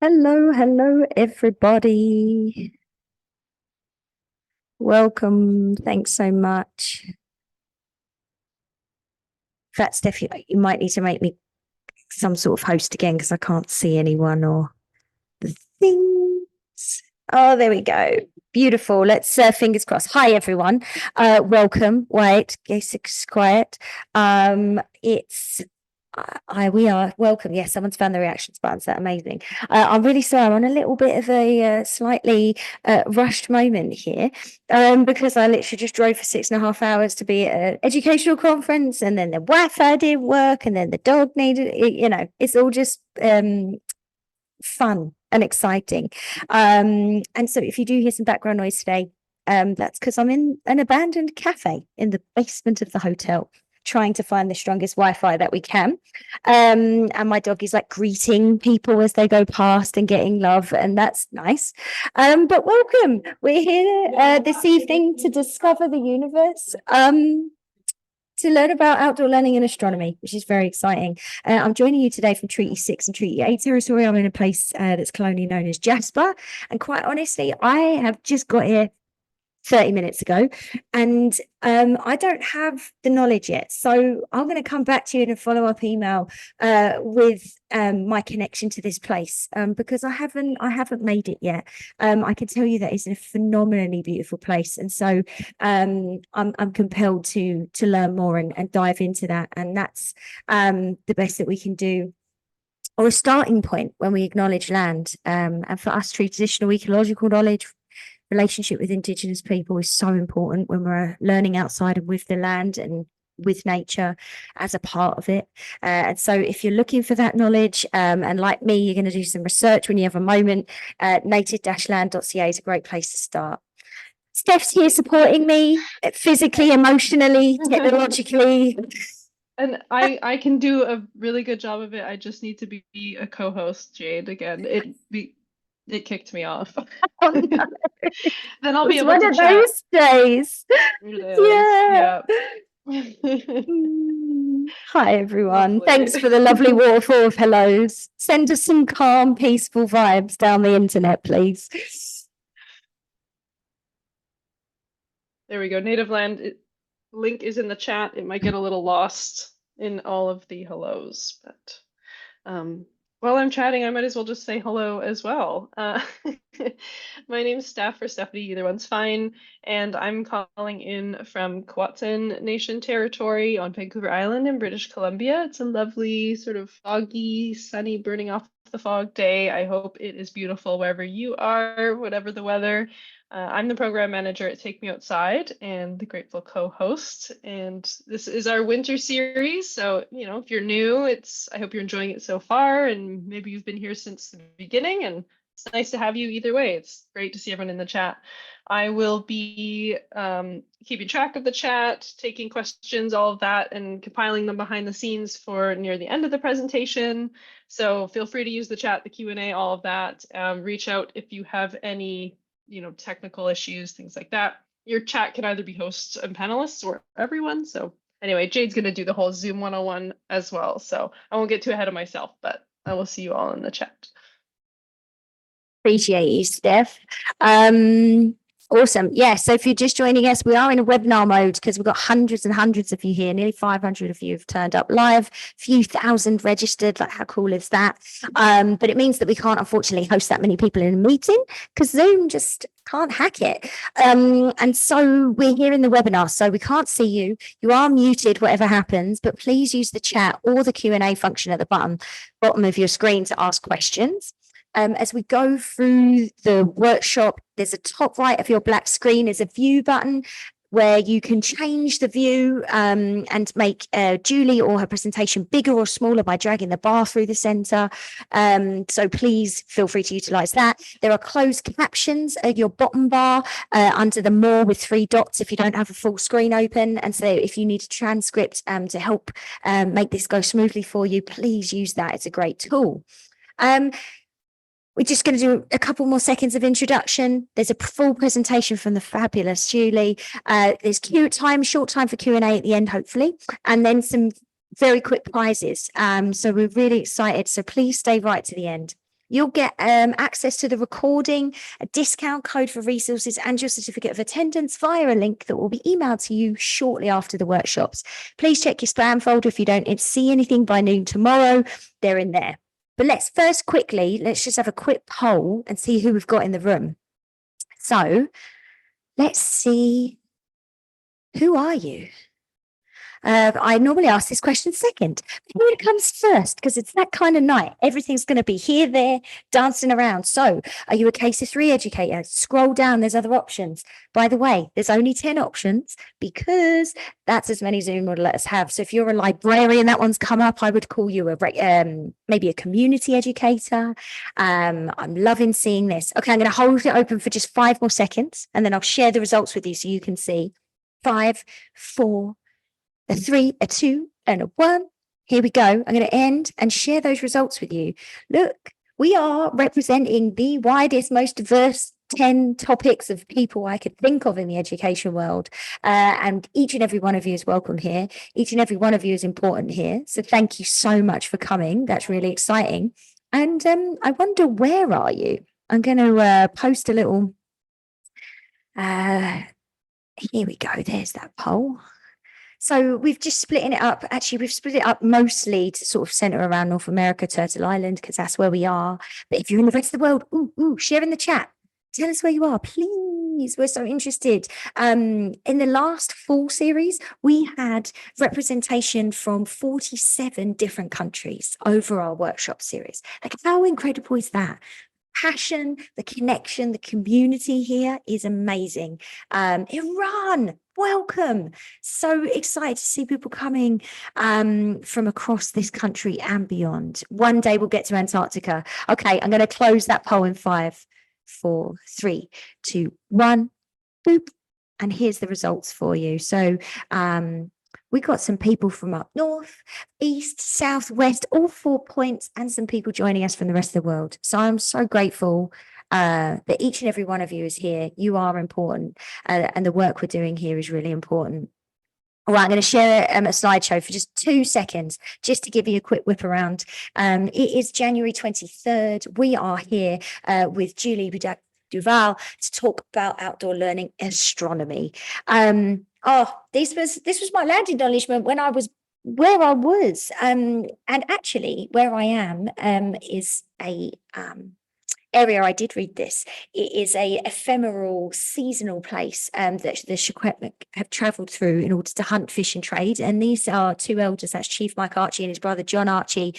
Hello, everybody. Welcome. Thanks so much. In fact, Steph, you might need to make me some sort of host again because I can't see anyone or the things. Oh, there we go. Beautiful. Let's fingers crossed. Hi, everyone. Welcome. Wait, get quiet. It's we are welcome. Yes, someone's found the reactions buttons. That's amazing. I'm really sorry. I'm on a little bit of a slightly rushed moment here because I literally just drove for 6.5 hours to be at an educational conference, and then the Wi-Fi didn't work, and then the dog needed it. It's all just fun and exciting. And so, if you do hear some background noise today, that's because I'm in an abandoned cafe in the basement of the hotel, trying to find the strongest Wi-Fi that we can. And my dog is like greeting people as they go past and getting love, and that's nice. But welcome. We're here this evening to discover the universe. To learn about outdoor learning and astronomy, which is very exciting. I'm joining you today from Treaty 6 and Treaty 8 territory. I'm in a place that's colonially known as Jasper. And quite honestly, I have just got here 30 minutes ago, and I don't have the knowledge yet. So I'm going to come back to you in a follow-up email with my connection to this place because I haven't made it yet. I can tell you that it's a phenomenally beautiful place, and so I'm compelled to learn more and dive into that. And that's the best that we can do, or a starting point when we acknowledge land. And for us, traditional ecological knowledge, relationship with Indigenous people is so important when we're learning outside and with the land and with nature as a part of it. And so if you're looking for that knowledge, and like me, you're going to do some research when you have a moment, native-land.ca is a great place to start. Steph's here supporting me physically, emotionally, technologically. And I can do a really good job of it. I just need to be a co-host, Jade, again. It kicked me off. Oh, no. Then I'll be It's able to one of chat. those days. It is. Yeah. Hi, everyone. Lovely. Thanks for the lovely waterfall of hellos. Send us some calm, peaceful vibes down the internet, please. There we go. Native land link is in the chat. It might get a little lost in all of the hellos, but while I'm chatting, I might as well just say hello as well. My name's Steph or Stephanie, either one's fine, and I'm calling in from Kwatsan Nation territory on Vancouver Island in British Columbia. It's a lovely, sort of foggy, sunny, burning off the fog day. I hope it is beautiful wherever you are, whatever the weather. I'm the program manager at Take Me Outside and the grateful co-host. And this is our winter series. So, if you're new, I hope you're enjoying it so far. And maybe you've been here since the beginning. And it's nice to have you either way. It's great to see everyone in the chat. I will be keeping track of the chat, taking questions, all of that, and compiling them behind the scenes for near the end of the presentation. So feel free to use the chat, the Q&A, all of that. Reach out if you have any technical issues, things like that. Your chat can either be hosts and panelists or everyone. So anyway, Jade's going to do the whole Zoom 101 as well. So I won't get too ahead of myself, but I will see you all in the chat. Appreciate you, Steph. Awesome. Yeah. So if you're just joining us, we are in a webinar mode because we've got hundreds and hundreds of you here. Nearly 500 of you have turned up live, few thousand registered. Like, how cool is that? But it means that we can't, unfortunately, host that many people in a meeting because Zoom just can't hack it. And so we're here in the webinar, so we can't see you. You are muted, whatever happens, but please use the chat or the Q&A function at the bottom of your screen to ask questions. As we go through the workshop, there's a top right of your black screen is a view button where you can change the view and make Julie or her presentation bigger or smaller by dragging the bar through the center. So please feel free to utilize that. There are closed captions at your bottom bar under the more with 3 dots if you don't have a full screen open. And so if you need a transcript to help make this go smoothly for you, please use that. It's a great tool. We're just going to do a couple more seconds of introduction. There's a full presentation from the fabulous Julie. There's short time for Q&A at the end, hopefully, and then some very quick prizes. So we're really excited. So please stay right to the end. You'll get access to the recording, a discount code for resources, and your certificate of attendance via a link that will be emailed to you shortly after the workshops. Please check your spam folder if you don't see anything by noon tomorrow. They're in there. But let's just have a quick poll and see who we've got in the room. So let's see. Who are you? I normally ask this question second. But here it comes first, because it's that kind of night. Everything's going to be here, there, dancing around. So are you a KC3 educator? Scroll down, there's other options. By the way, there's only 10 options because that's as many Zoom will let us have. So if you're a librarian, that one's come up, I would call you maybe a community educator. I'm loving seeing this. Okay, I'm going to hold it open for just 5 more seconds, and then I'll share the results with you so you can see. 5, 4, a 3, a 2, and a 1. Here we go. I'm going to end and share those results with you. Look, we are representing the widest, most diverse 10 topics of people I could think of in the education world. And each and every one of you is welcome here. Each and every one of you is important here. So thank you so much for coming. That's really exciting. And I wonder, where are you? I'm going to post a little... here we go. There's that poll. So we've just splitting it up. Actually, we've split it up mostly to sort of center around North America, Turtle Island, because that's where we are. But if you're in the rest of the world, share in the chat. Tell us where you are, please. We're so interested. In the last fall series, we had representation from 47 different countries over our workshop series. Like, how incredible is that? Passion, the connection, the community here is amazing. Iran, welcome. So excited to see people coming from across this country and beyond. One day we'll get to Antarctica. Okay, I'm going to close that poll in 5, 4, 3, 2, 1. Boop. And here's the results for you. So we got some people from up north, east, south, west, all 4 points, and some people joining us from the rest of the world. So I'm so grateful that each and every one of you is here. You are important, and the work we're doing here is really important. All right, I'm going to share a slideshow for just 2 seconds, just to give you a quick whip around. It is January 23rd. We are here with Julie Duval to talk about outdoor learning astronomy. This was my land acknowledgement when I was where I was. And actually where I am is a area. I did read this. It is a ephemeral, seasonal place that the Shakwemak have travelled through in order to hunt, fish, and trade. And these are 2 elders. That's Chief Mike Archie and his brother John Archie.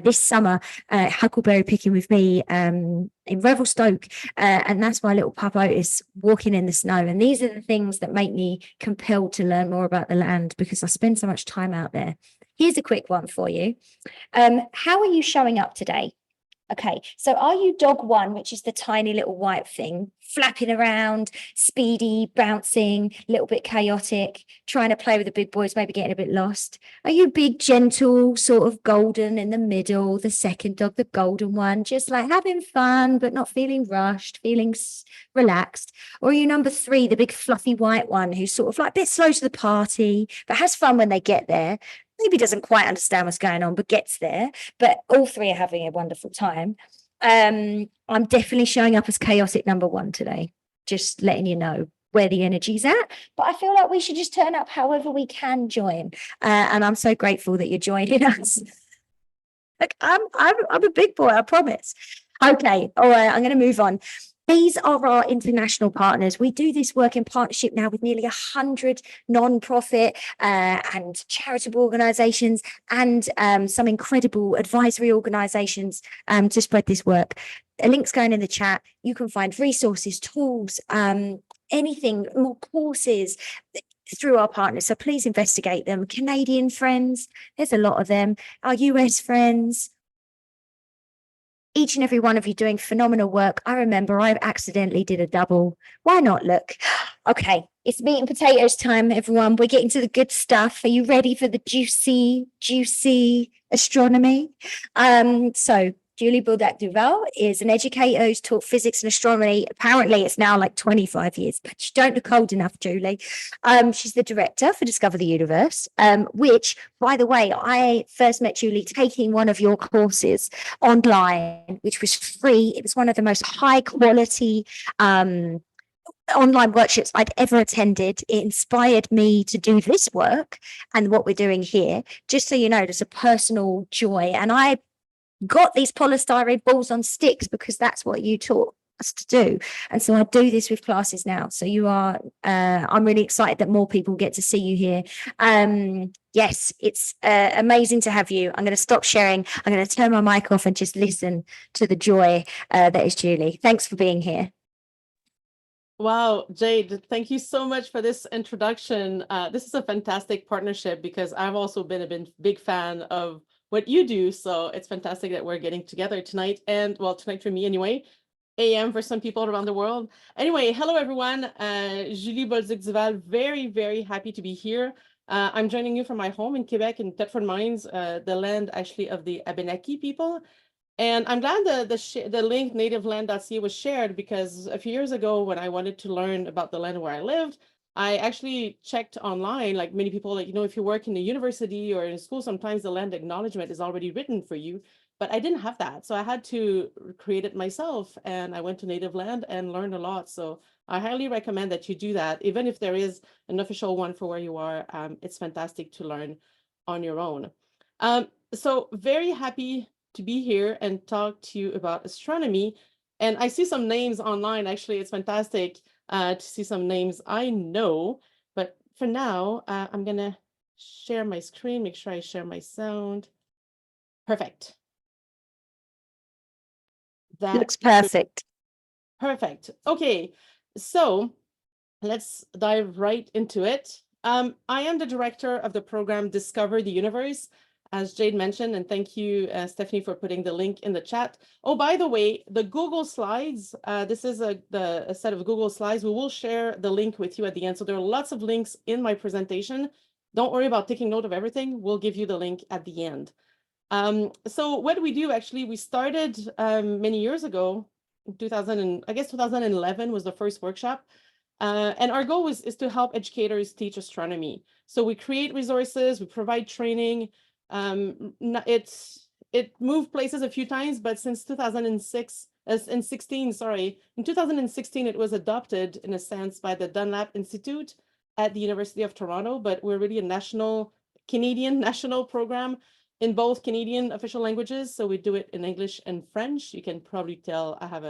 This summer, huckleberry picking with me in Revelstoke, and that's my little pup Otis walking in the snow. And these are the things that make me compelled to learn more about the land, because I spend so much time out there. Here's a quick one for you. How are you showing up today? Okay, so are you dog 1, which is the tiny little white thing, flapping around, speedy, bouncing, a little bit chaotic, trying to play with the big boys, maybe getting a bit lost? Are you big, gentle, sort of golden in the middle, the second dog, the golden one, just like having fun, but not feeling rushed, feeling relaxed? Or are you number 3, the big fluffy white one, who's sort of like a bit slow to the party, but has fun when they get there? Maybe doesn't quite understand what's going on, but gets there. But all 3 are having a wonderful time. I'm definitely showing up as chaotic number 1 today, just letting you know where the energy's at. But I feel like we should just turn up however we can join. And I'm so grateful that you're joining us. Like, I'm a big boy, I promise. Okay, all right, I'm going to move on. These are our international partners. We do this work in partnership now with nearly 100 non-profit and charitable organisations, and some incredible advisory organisations to spread this work. A link's going in the chat. You can find resources, tools, anything, more courses through our partners. So please investigate them. Canadian friends, there's a lot of them. Our US friends. Each and every one of you doing phenomenal work. I remember I accidentally did a double. Why not? Look. Okay, it's meat and potatoes time, everyone. We're getting to the good stuff. Are you ready for the juicy astronomy? So Julie Bourdac-Duval is an educator who's taught physics and astronomy. Apparently, it's now like 25 years, but you don't look old enough, Julie. She's the director for Discover the Universe, which, by the way, I first met Julie taking one of your courses online, which was free. It was one of the most high quality online workshops I'd ever attended. It inspired me to do this work and what we're doing here. Just so you know, there's a personal joy. And I got these polystyrene balls on sticks because that's what you taught us to do. And so I do this with classes now. So you are, I'm really excited that more people get to see you here. Yes, it's amazing to have you. I'm going to stop sharing. I'm going to turn my mic off and just listen to the joy that is Julie. Thanks for being here. Wow, Jade, thank you so much for this introduction. This is a fantastic partnership because I've also been a big fan of what you do. So it's fantastic that we're getting together tonight, and well, tonight for me anyway, AM for some people around the world. Anyway, hello everyone. Julie Bourdac-Duval, very happy to be here. I'm joining you from my home in Quebec in Thetford Mines, the land actually of the Abenaki people. And I'm glad the link nativeland.ca was shared, because a few years ago when I wanted to learn about the land where I lived, I actually checked online, like many people, like, you know, if you work in a university or in school, sometimes the land acknowledgement is already written for you, but I didn't have that. So I had to create it myself, and I went to Native Land and learned a lot. So I highly recommend that you do that. Even if there is an official one for where you are, it's fantastic to learn on your own. So very happy to be here and talk to you about astronomy. And I see some names online. Actually, it's fantastic to see some names I know. But for now, I'm going to share my screen, make sure I share my sound. Perfect. That looks perfect. Perfect. Okay, so let's dive right into it. I am the director of the program Discover the Universe, as Jade mentioned, and thank you, Stephanie, for putting the link in the chat. Oh, by the way, the Google Slides, this is a set of Google Slides. We will share the link with you at the end. So there are lots of links in my presentation. Don't worry about taking note of everything. We'll give you the link at the end. So what we do, actually, we started many years ago, in 2011 was the first workshop. And our goal is to help educators teach astronomy. So we create resources, we provide training. It moved places a few times, but since 2016, in 2016, it was adopted in a sense by the Dunlap Institute at the University of Toronto, but we're really a Canadian national program in both Canadian official languages. So we do it in English and French. You can probably tell I have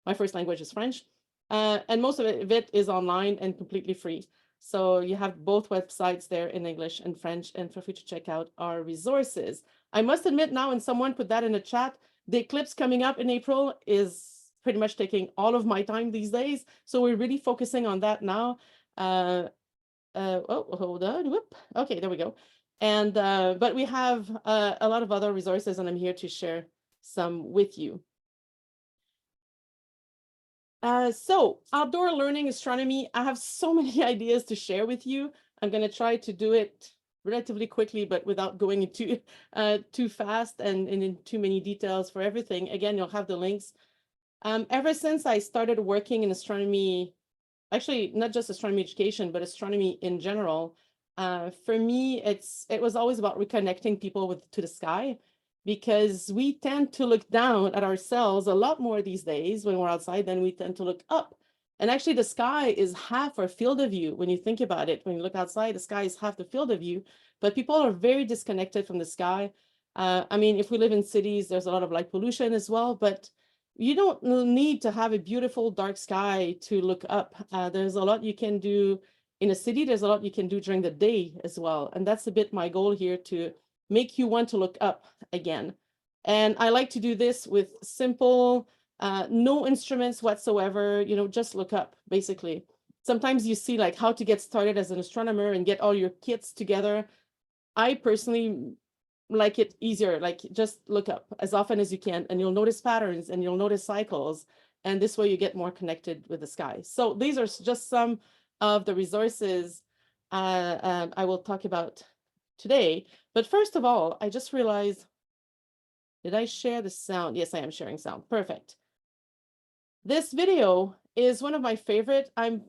my first language is French. And most of it is online and completely free. So you have both websites there in English and French, and feel free to check out our resources. I must admit now, and someone put that in the chat, the eclipse coming up in April is pretty much taking all of my time these days. So we're really focusing on that now. Oh, hold on. Whoop. Okay, there we go. And but we have a lot of other resources, and I'm here to share some with you. So outdoor learning astronomy, I have so many ideas to share with you. I'm going to try to do it relatively quickly, but without going into too fast and in too many details for everything. Again, you'll have the links. Ever since I started working in astronomy, actually not just astronomy education, but astronomy in general, for me, it was always about reconnecting people to the sky, because we tend to look down at ourselves a lot more these days when we're outside than we tend to look up. And actually the sky is half our field of view. When you think about it, when you look outside, the sky is half the field of view, but people are very disconnected from the sky. I mean, if we live in cities, there's a lot of light pollution as well, but you don't need to have a beautiful dark sky to look up. There's a lot you can do in a city. There's a lot you can do during the day as well. And that's a bit my goal here, to make you want to look up again. And I like to do this with simple, no instruments whatsoever, you know, just look up, basically. Sometimes you see like how to get started as an astronomer and get all your kits together. I personally like it easier, like just look up as often as you can, and you'll notice patterns and you'll notice cycles. And this way you get more connected with the sky. So these are just some of the resources I will talk about today. But first of all, I just realized Did I share the sound? Yes, I am sharing sound. Perfect. This video is one of my favorite. I'm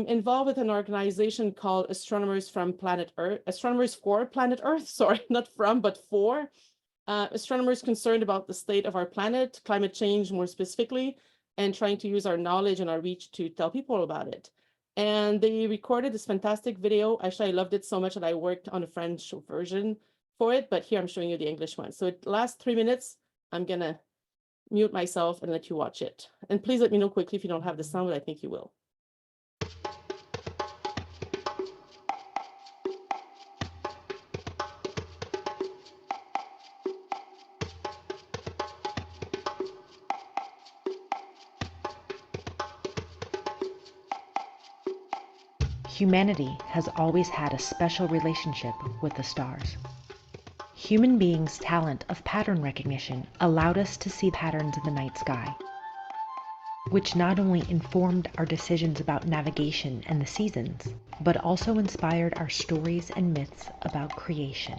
involved with an organization called Astronomers from Planet Earth, Astronomers for Planet Earth, sorry, not from, but for. Astronomers concerned about the state of our planet, climate change more specifically, and trying to use our knowledge and our reach to tell people about it. And they recorded this fantastic video. Actually, I loved it so much that I worked on a French version for it, but here I'm showing you the English one. So it lasts 3 minutes. I'm gonna mute myself and let you watch it. And please let me know quickly if you don't have the sound, but I think you will. Humanity has always had a special relationship with the stars. Human beings' talent of pattern recognition allowed us to see patterns in the night sky, which not only informed our decisions about navigation and the seasons, but also inspired our stories and myths about creation.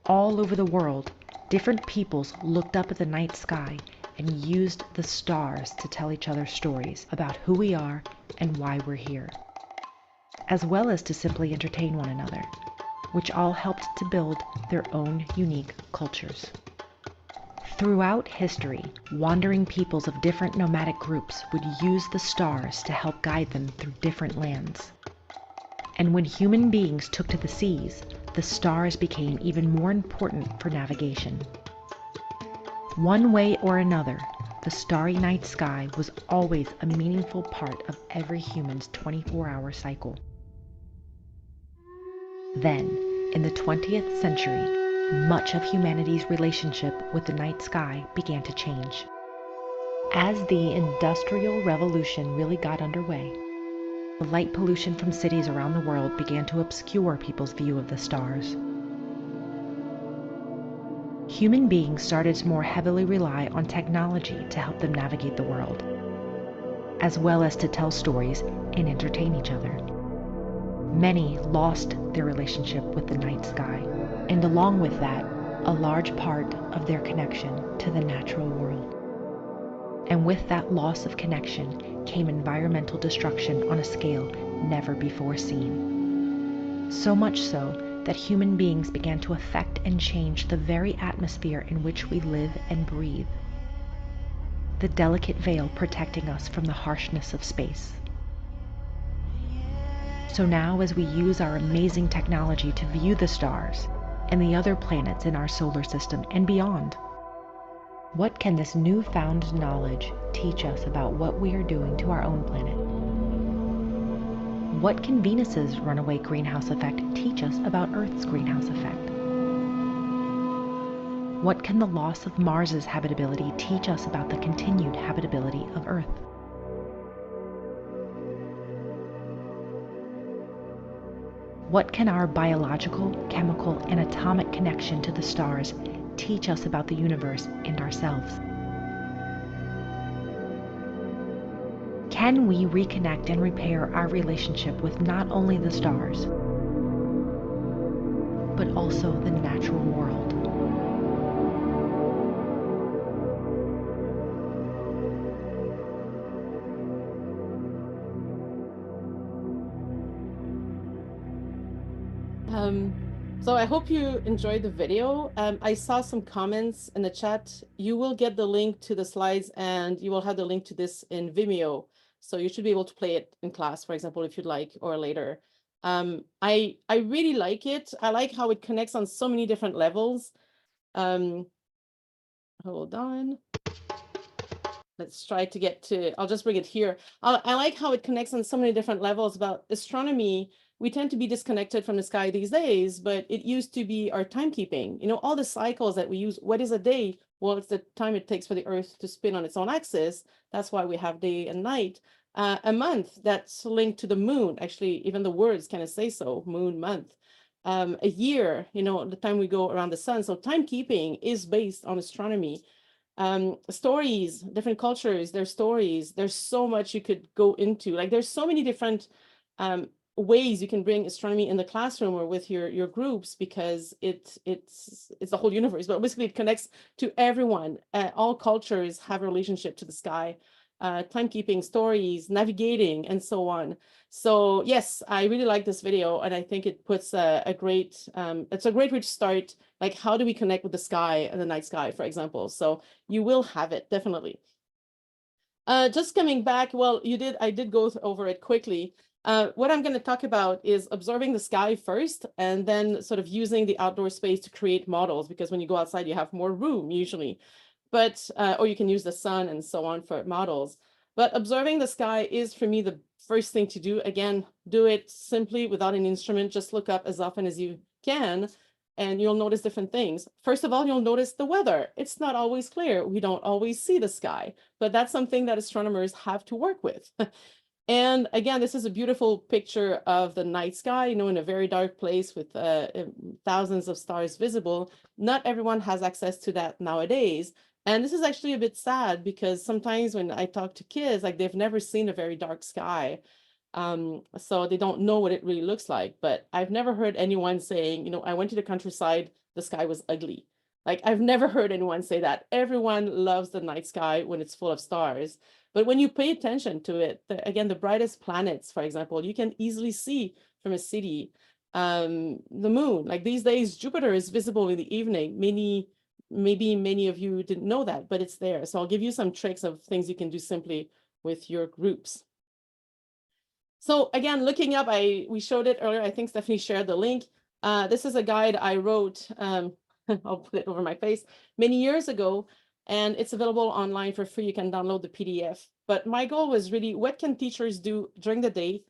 All over the world, different peoples looked up at the night sky and used the stars to tell each other stories about who we are and why we're here, as well as to simply entertain one another, which all helped to build their own unique cultures. Throughout history, wandering peoples of different nomadic groups would use the stars to help guide them through different lands. And when human beings took to the seas, the stars became even more important for navigation. One way or another, the starry night sky was always a meaningful part of every human's 24-hour cycle. Then, in the 20th century, much of humanity's relationship with the night sky began to change. As the Industrial Revolution really got underway, the light pollution from cities around the world began to obscure people's view of the stars. Human beings started to more heavily rely on technology to help them navigate the world, as well as to tell stories and entertain each other. Many lost their relationship with the night sky, and along with that, a large part of their connection to the natural world. And with that loss of connection came environmental destruction on a scale never before seen. So much so that human beings began to affect and change the very atmosphere in which we live and breathe, the delicate veil protecting us from the harshness of space. So now, as we use our amazing technology to view the stars and the other planets in our solar system and beyond, what can this newfound knowledge teach us about what we are doing to our own planet? What can Venus's runaway greenhouse effect teach us about Earth's greenhouse effect? What can the loss of Mars's habitability teach us about the continued habitability of Earth? What can our biological, chemical, and atomic connection to the stars teach us about the universe and ourselves? Can we reconnect and repair our relationship with not only the stars, but also the natural world? So I hope you enjoyed the video. I saw some comments in the chat. You will get the link to the slides and you will have the link to this in Vimeo. So you should be able to play it in class, for example, if you'd like, or later. I really like it. I like how it connects on so many different levels. Hold on. Let's try to get to, I'll just bring it here. I like how it connects on so many different levels about astronomy. We tend to be disconnected from the sky these days, but it used to be our timekeeping. You know, all the cycles that we use. What is a day? Well, it's the time it takes for the Earth to spin on its own axis. That's why we have day and night. A month, that's linked to the moon. Actually, even the words kind of say so, moon month. A year, you know, the time we go around the sun. So timekeeping is based on astronomy. Stories, different cultures, their stories. There's so much you could go into. Like there's so many different ways you can bring astronomy in the classroom or with your groups, because it's the whole universe, but basically it connects to everyone. All cultures have a relationship to the sky, timekeeping, stories, navigating, and so on. So yes, I really like this video, and I think it puts a great, it's a great way to start, like how do we connect with the sky and the night sky, for example. So you will have it, definitely. Just coming back, well, I did go over it quickly. What I'm going to talk about is observing the sky first, and then sort of using the outdoor space to create models, because when you go outside, you have more room usually, but or you can use the sun and so on for models. But observing the sky is, for me, the first thing to do. Again, do it simply without an instrument. Just look up as often as you can, and you'll notice different things. First of all, you'll notice the weather. It's not always clear. We don't always see the sky, but that's something that astronomers have to work with. And again, this is a beautiful picture of the night sky, in a very dark place with thousands of stars visible. Not everyone has access to that nowadays. And this is actually a bit sad, because sometimes when I talk to kids, like they've never seen a very dark sky. So they don't know what it really looks like. But I've never heard anyone saying, I went to the countryside, the sky was ugly. Like, I've never heard anyone say that. Everyone loves the night sky when it's full of stars. But when you pay attention to it, again, the brightest planets, for example, you can easily see from a city. The moon, like these days, Jupiter is visible in the evening. Maybe many of you didn't know that, but it's there. So I'll give you some tricks of things you can do simply with your groups. So again, looking up, we showed it earlier. I think Stephanie shared the link. This is a guide I wrote. I'll put it over my face many years ago, and it's available online for free. You can download the PDF. But my goal was really, what can teachers do during the day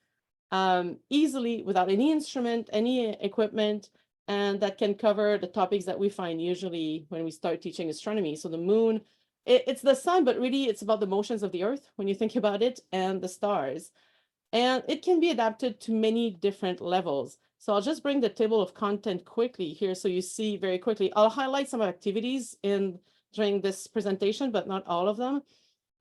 easily without any instrument, any equipment, and that can cover the topics that we find usually when we start teaching astronomy. So the moon, it's the sun, but really it's about the motions of the earth when you think about it, and the stars. And it can be adapted to many different levels. So I'll just bring the table of content quickly here so you see very quickly. I'll highlight some activities during this presentation, but not all of them.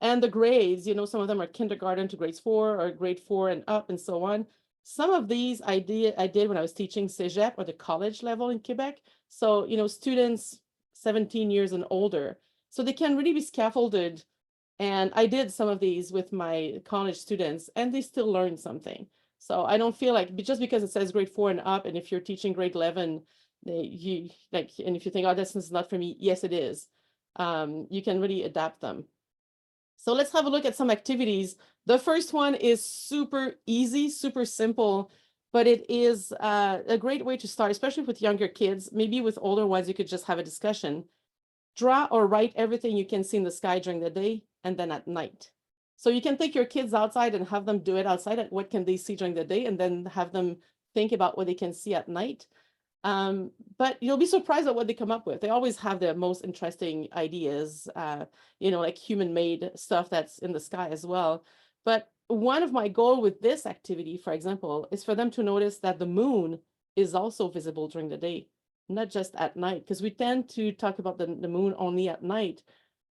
And the grades, some of them are kindergarten to grade 4 or grade 4 and up and so on. Some of these I did when I was teaching Cégep, or the college level in Quebec. So, students 17 years and older. So they can really be scaffolded. And I did some of these with my college students, and they still learn something. So I don't feel like, just because it says grade 4 and up, and if you're teaching grade 11, and if you think, oh, this is not for me, yes, it is. You can really adapt them. So let's have a look at some activities. The first one is super easy, super simple, but it is a great way to start, especially with younger kids. Maybe with older ones, you could just have a discussion. Draw or write everything you can see in the sky during the day and then at night. So you can take your kids outside and have them do it outside. What can they see during the day, and then have them think about what they can see at night. But you'll be surprised at what they come up with. They always have the most interesting ideas, like human-made stuff that's in the sky as well. But one of my goals with this activity, for example, is for them to notice that the moon is also visible during the day, not just at night, because we tend to talk about the moon only at night.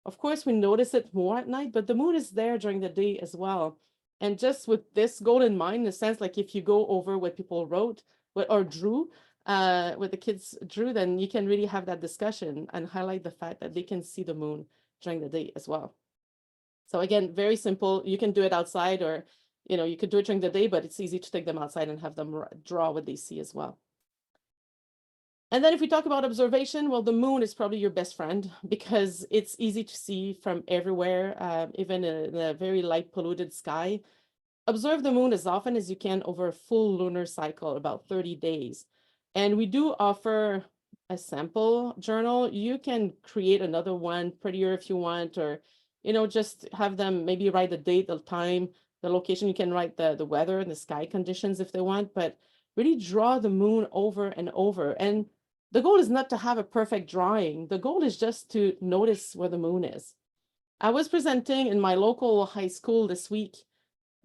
Of course, we notice it more at night, but the moon is there during the day as well. And just with this goal in mind, in a sense, like if you go over what people wrote or drew, what the kids drew, then you can really have that discussion and highlight the fact that they can see the moon during the day as well. So again, very simple. You can do it outside, or, you could do it during the day, but it's easy to take them outside and have them draw what they see as well. And then if we talk about observation, well, the moon is probably your best friend, because it's easy to see from everywhere, even in a very light polluted sky. Observe the moon as often as you can over a full lunar cycle, about 30 days. And we do offer a sample journal. You can create another one, prettier if you want, or, just have them maybe write the date, the time, the location. You can write the weather and the sky conditions if they want, but really draw the moon over and over. And the goal is not to have a perfect drawing. The goal is just to notice where the moon is. I was presenting in my local high school this week,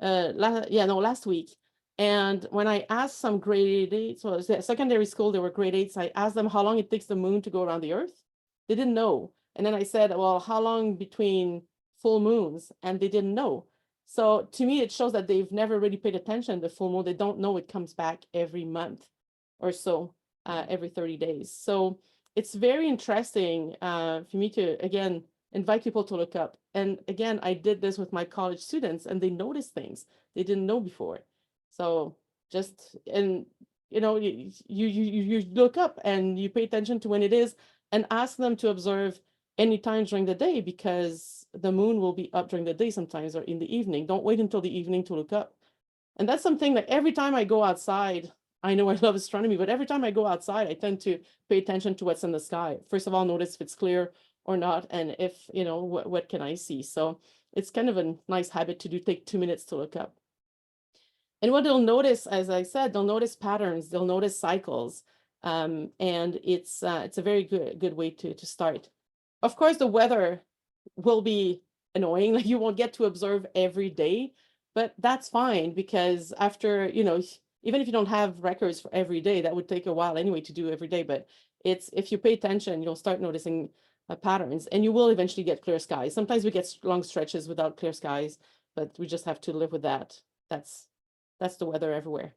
last week. And when I asked some grade 8s, so it was secondary school, they were grade 8s, I asked them how long it takes the moon to go around the earth. They didn't know. And then I said, well, how long between full moons? And they didn't know. So to me, it shows that they've never really paid attention to the full moon. They don't know it comes back every month or so, every 30 days. So it's very interesting for me to, again, invite people to look up. And again, I did this with my college students, and they noticed things they didn't know before. So just, and you know, you look up and you pay attention to when it is, and ask them to observe any time during the day, because the moon will be up during the day sometimes, or in the evening. Don't wait until the evening to look up. And that's something that every time I go outside, I know I love astronomy, but every time I go outside, I tend to pay attention to what's in the sky. First of all, notice if it's clear or not, and if, you know, what can I see? So it's kind of a nice habit to do, take 2 minutes to look up. And what they'll notice, as I said, they'll notice patterns, they'll notice cycles. And it's a very good way to start. Of course, the weather will be annoying, like you won't get to observe every day, but that's fine, because after, you know, even if you don't have records for every day, that would take a while anyway to do every day, but it's, if you pay attention, you'll start noticing patterns, and you will eventually get clear skies. Sometimes we get long stretches without clear skies, but we just have to live with that. That's the weather everywhere.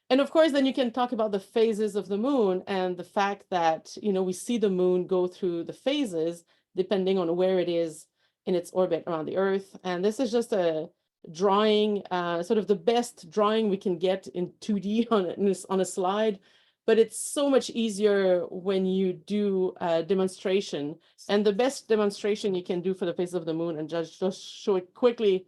And of course, then you can talk about the phases of the moon, and the fact that, you know, we see the moon go through the phases depending on where it is in its orbit around the Earth. And this is just a drawing, sort of the best drawing we can get in 2D on a slide, but it's so much easier when you do a demonstration. And the best demonstration you can do for the phase of the moon, and just show it quickly.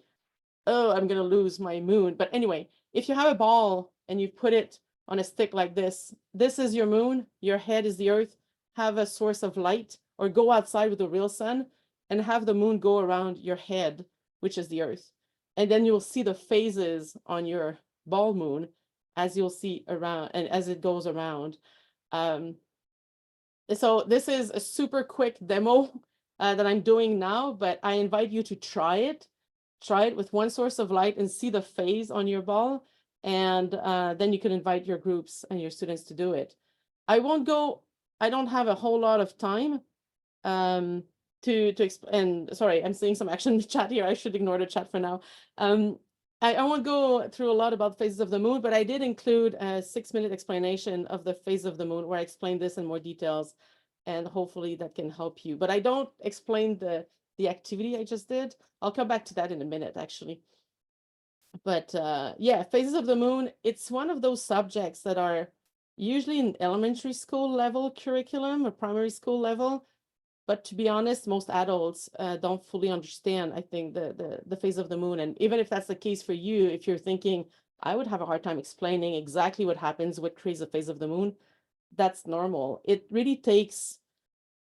Oh, I'm gonna lose my moon. But anyway, if you have a ball and you put it on a stick like this is your moon, your head is the Earth. Have a source of light, or go outside with the real sun and have the moon go around your head, which is the Earth. And then you'll see the phases on your ball moon as you'll see around, and as it goes around. So this is a super quick demo that I'm doing now, but I invite you to try it. Try it with one source of light and see the phase on your ball. And then you can invite your groups and your students to do it. I don't have a whole lot of time to explain. Sorry, I'm seeing some action in the chat here. I should ignore the chat for now. I won't go through a lot about phases of the moon, but I did include a 6-minute explanation of the phase of the moon, where I explain this in more details, and hopefully that can help you. But I don't explain the activity I just did. I'll come back to that in a minute, actually. But yeah, phases of the moon, it's one of those subjects that are usually in elementary school level curriculum or primary school level. But to be honest, most adults don't fully understand, I think, the phase of the moon. And even if that's the case for you, if you're thinking, I would have a hard time explaining exactly what happens, what creates the phase of the moon, that's normal. It really takes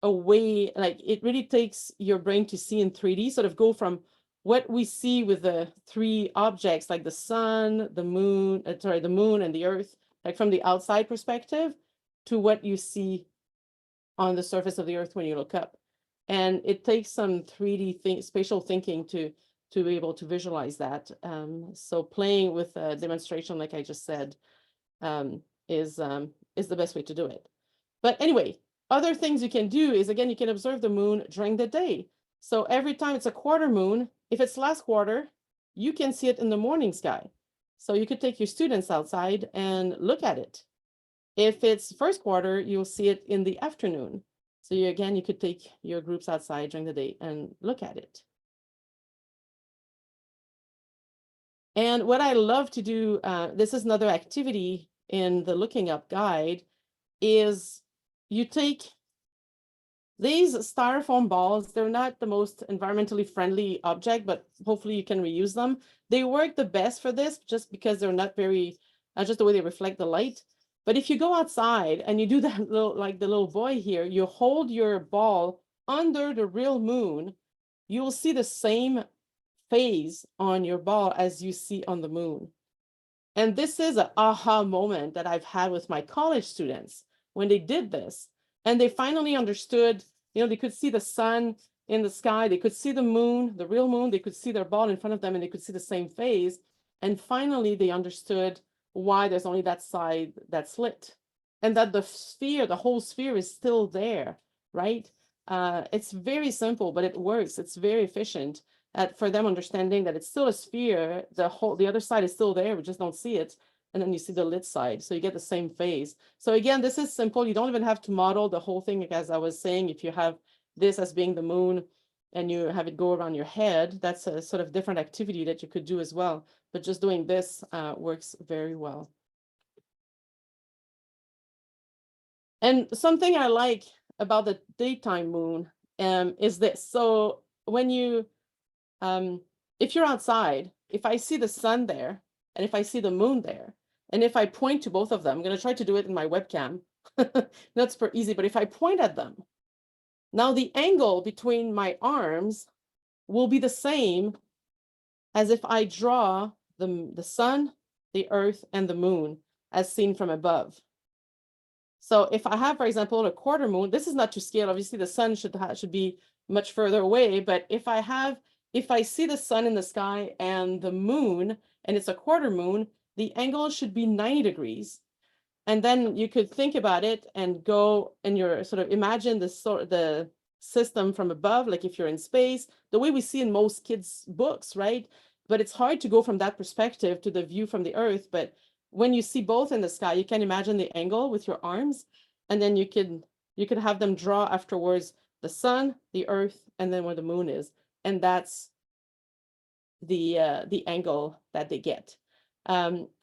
it really takes your brain to see in 3D, sort of go from what we see with the 3 objects, like the sun, the moon, the moon and the Earth, like from the outside perspective, to what you see on the surface of the Earth when you look up. And it takes some 3D spatial thinking to be able to visualize that. So playing with a demonstration, like I just said, is the best way to do it. But anyway, other things you can do is, again, you can observe the moon during the day. So every time it's a quarter moon, if it's last quarter, you can see it in the morning sky. So you could take your students outside and look at it. If it's first quarter, you'll see it in the afternoon. So you could take your groups outside during the day and look at it. And what I love to do, this is another activity in the Looking Up guide, is you take these styrofoam balls. They're not the most environmentally friendly object, but hopefully you can reuse them. They work the best for this just because they're not very, just the way they reflect the light. But if you go outside and you do that like the little boy here, you hold your ball under the real moon, you will see the same phase on your ball as you see on the moon. And this is an aha moment that I've had with my college students when they did this. And they finally understood, they could see the sun in the sky, they could see the moon, the real moon, they could see their ball in front of them, and they could see the same phase. And finally, they understood why there's only that side that's lit, and that the whole sphere is still there, right? It's very simple, but it works. It's very efficient. for them understanding that it's still a sphere, the other side is still there, we just don't see it. And then you see the lit side, so you get the same phase. So again, this is simple. You don't even have to model the whole thing. As I was saying, if you have this as being the moon and you have it go around your head, that's a sort of different activity that you could do as well. But just doing this works very well. And something I like about the daytime moon is this. So when you, if you're outside, if I see the sun there, and if I see the moon there, and if I point to both of them, I'm going to try to do it in my webcam. That's super easy, but if I point at them, now the angle between my arms will be the same as if I draw the sun, the earth, and the moon as seen from above. So if I have, for example, a quarter moon, this is not to scale. Obviously, the sun should be much further away. But if I see the sun in the sky and the moon, and it's a quarter moon, the angle should be 90 degrees. And then you could think about it and go and you're sort of imagine the system from above, like if you're in space, the way we see in most kids' books, right? But it's hard to go from that perspective to the view from the Earth. But when you see both in the sky, you can imagine the angle with your arms, and then you could have them draw afterwards the sun, the Earth, and then where the moon is, and that's the angle that they get.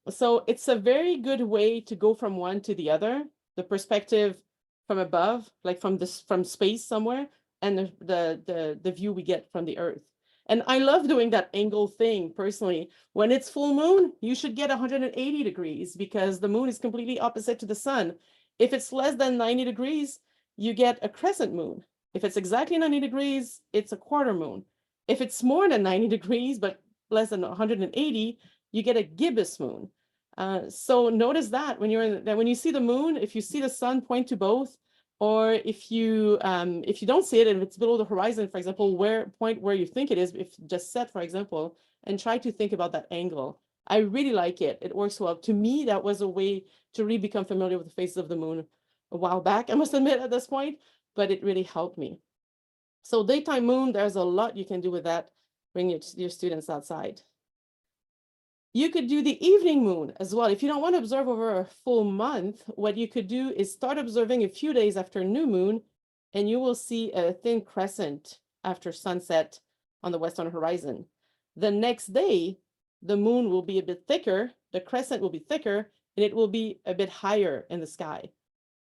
So it's a very good way to go from one to the other, the perspective from above, like from space somewhere, and the view we get from the Earth. And I love doing that angle thing personally. When it's full moon, you should get 180 degrees because the moon is completely opposite to the sun. If it's less than 90 degrees, you get a crescent moon. If it's exactly 90 degrees, it's a quarter moon. If it's more than 90 degrees, but less than 180, you get a gibbous moon. So notice that when when you see the moon, if you see the sun, point to both, or if you don't see it and it's below the horizon, for example, point where you think it is, if just set, for example, and try to think about that angle. I really like it. It works well. To me, that was a way to really become familiar with the phases of the moon a while back, I must admit at this point, but it really helped me. So daytime moon, there's a lot you can do with that. Bring your students outside. You could do the evening moon as well. If you don't want to observe over a full month, what you could do is start observing a few days after new moon, and you will see a thin crescent after sunset on the western horizon. The next day, the moon will be a bit thicker, the crescent will be thicker, and it will be a bit higher in the sky.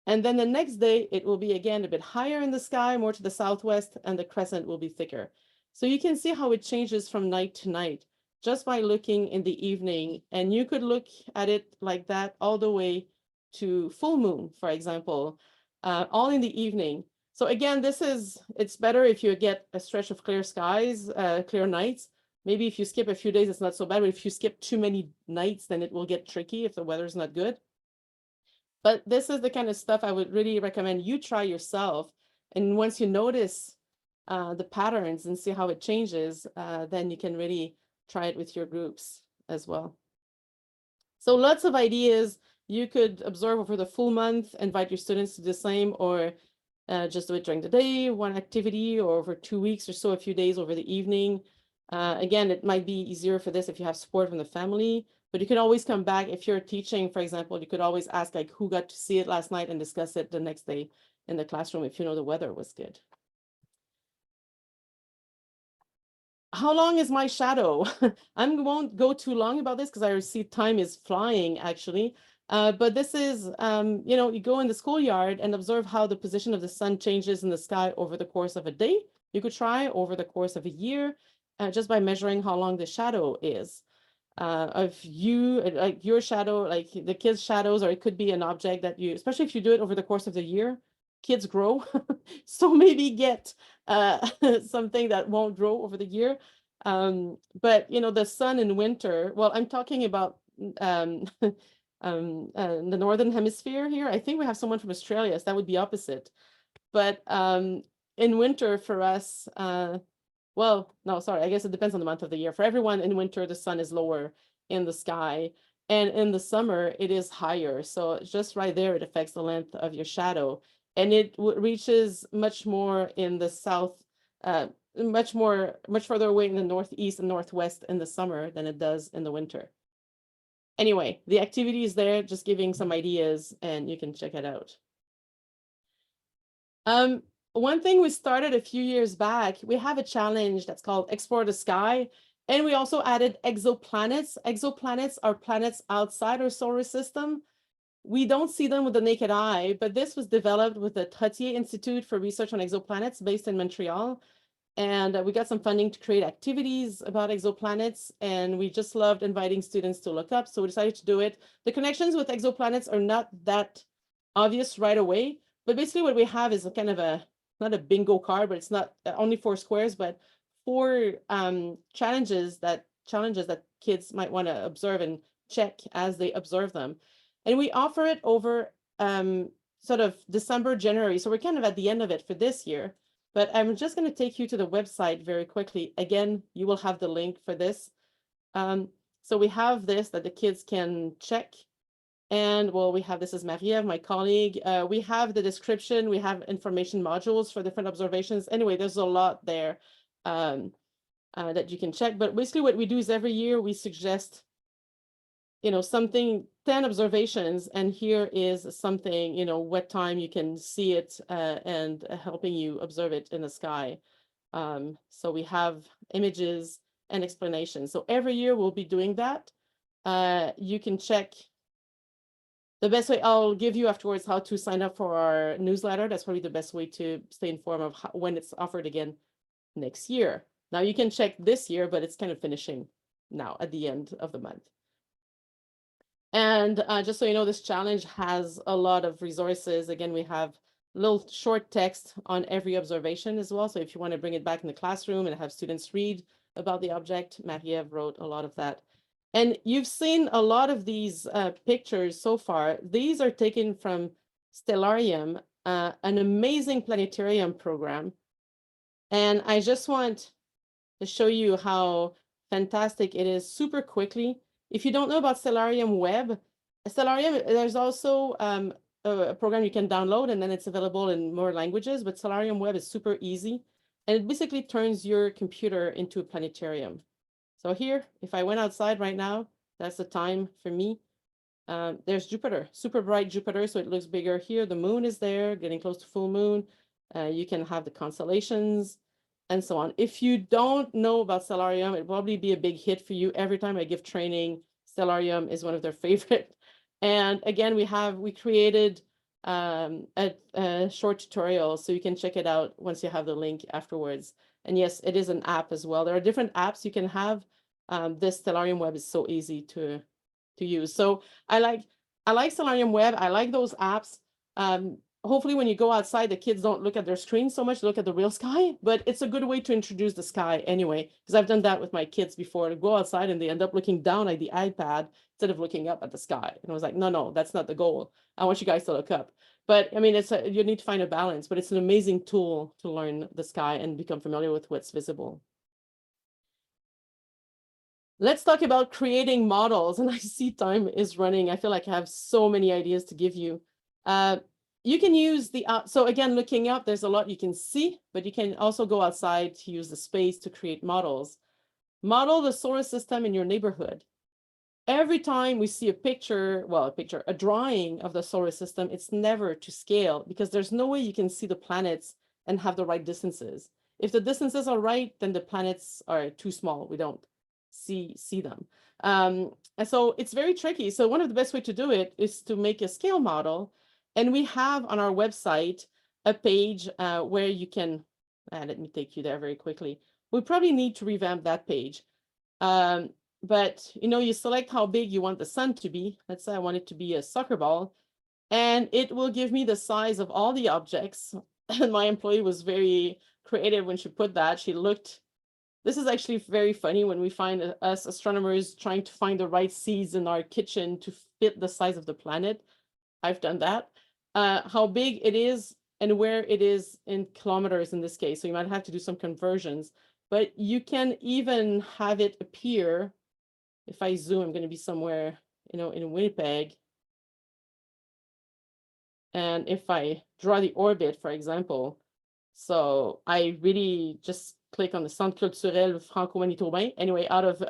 And then the next day, it will be again a bit higher in the sky, more to the southwest, and the crescent will be thicker. So you can see how it changes from night to night just by looking in the evening. And you could look at it like that all the way to full moon, for example, all in the evening. So again, it's better if you get a stretch of clear skies, clear nights. Maybe if you skip a few days, it's not so bad, but if you skip too many nights, then it will get tricky if the weather's not good. But this is the kind of stuff I would really recommend you try yourself. And once you notice the patterns and see how it changes, then you can really try it with your groups as well. So lots of ideas. You could observe over the full month, invite your students to do the same, or just do it during the day, one activity, or over 2 weeks or so, a few days over the evening. Again, it might be easier for this if you have support from the family, but you can always come back. If you're teaching, for example, you could always ask like who got to see it last night and discuss it the next day in the classroom if you know the weather was good. How long is my shadow? I won't go too long about this because I see time is flying actually. But this is, you go in the schoolyard and observe how the position of the sun changes in the sky over the course of a day. You could try over the course of a year just by measuring how long the shadow is of you, like your shadow, like the kids' shadows, or it could be an object that you, especially if you do it over the course of the year, kids grow. So maybe get something that won't grow over the year. But the sun in winter, well, I'm talking about the northern hemisphere here. I think we have someone from Australia, so that would be opposite. But in winter for us, well, no, sorry, I guess it depends on the month of the year. For everyone in winter, the sun is lower in the sky, and in the summer it is higher. So just right there, it affects the length of your shadow, and it reaches much more in the south much further away in the northeast and northwest in the summer than it does in the winter. Anyway, the activity is there, just giving some ideas, and you can check it out. One thing we started a few years back, we have a challenge that's called Explore the Sky, and we also added exoplanets. Exoplanets are planets outside our solar system. We don't see them with the naked eye, but this was developed with the Trottier Institute for Research on Exoplanets based in Montreal. And we got some funding to create activities about exoplanets, and we just loved inviting students to look up, so we decided to do it. The connections with exoplanets are not that obvious right away, but basically what we have is a kind of not a bingo card, but it's not only 4 squares, but 4 challenges that kids might want to observe and check as they observe them. And we offer it over sort of December, January, so we're kind of at the end of it for this year. But I'm just going to take you to the website very quickly. Again, you will have the link for this. So we have this that the kids can check. And well, we have, this is Marie-Ève, my colleague. We have the description. We have information modules for different observations. Anyway, there's a lot there that you can check. But basically what we do is every year we suggest, something, 10 observations, and here is something, what time you can see it and helping you observe it in the sky. So we have images and explanations. So every year we'll be doing that. You can check the best way. I'll give you afterwards how to sign up for our newsletter. That's probably the best way to stay informed of when it's offered again next year. Now you can check this year, but it's kind of finishing now at the end of the month. And just so you know, this challenge has a lot of resources. Again, we have little short text on every observation as well. So if you want to bring it back in the classroom and have students read about the object, Marie-Ève wrote a lot of that. And you've seen a lot of these pictures so far. These are taken from Stellarium, an amazing planetarium program. And I just want to show you how fantastic it is super quickly. If you don't know about Stellarium Web, there's also a program you can download, and then it's available in more languages, but Stellarium Web is super easy. And it basically turns your computer into a planetarium. So here, if I went outside right now, that's the time for me. There's Jupiter, super bright Jupiter, so it looks bigger here. The moon is there, getting close to full moon. You can have the constellations and so on. If you don't know about Stellarium, it'll probably be a big hit for you. Every time I give training, Stellarium is one of their favorite. And again, we created a short tutorial, so you can check it out once you have the link afterwards. And yes, it is an app as well. There are different apps you can have. This Stellarium Web is so easy to use. So I like Stellarium Web. I like those apps. Hopefully when you go outside, the kids don't look at their screen so much, look at the real sky, but it's a good way to introduce the sky anyway, because I've done that with my kids before. To go outside and they end up looking down at the iPad instead of looking up at the sky. And I was like, no, that's not the goal. I want you guys to look up. But I mean, you need to find a balance, but it's an amazing tool to learn the sky and become familiar with what's visible. Let's talk about creating models. And I see time is running. I feel like I have so many ideas to give you. You can use so again, looking up, there's a lot you can see, but you can also go outside to use the space to create models. Model the solar system in your neighborhood. Every time we see a drawing of the solar system, it's never to scale, because there's no way you can see the planets and have the right distances. If the distances are right, then the planets are too small. We don't see them. And so it's very tricky. So one of the best way to do it is to make a scale model. And we have on our website a page where you can, let me take you there very quickly. We probably need to revamp that page. But you select how big you want the sun to be. Let's say I want it to be a soccer ball, and it will give me the size of all the objects. And my employee was very creative when she put that. This is actually very funny when we find us astronomers trying to find the right seeds in our kitchen to fit the size of the planet. I've done that. How big it is and where it is in kilometers in this case. So you might have to do some conversions, but you can even have it appear. If I zoom, I'm going to be somewhere, in Winnipeg. And if I draw the orbit, for example, So I really just click on the Centre Culturel Franco-Manitobain, anyway, out of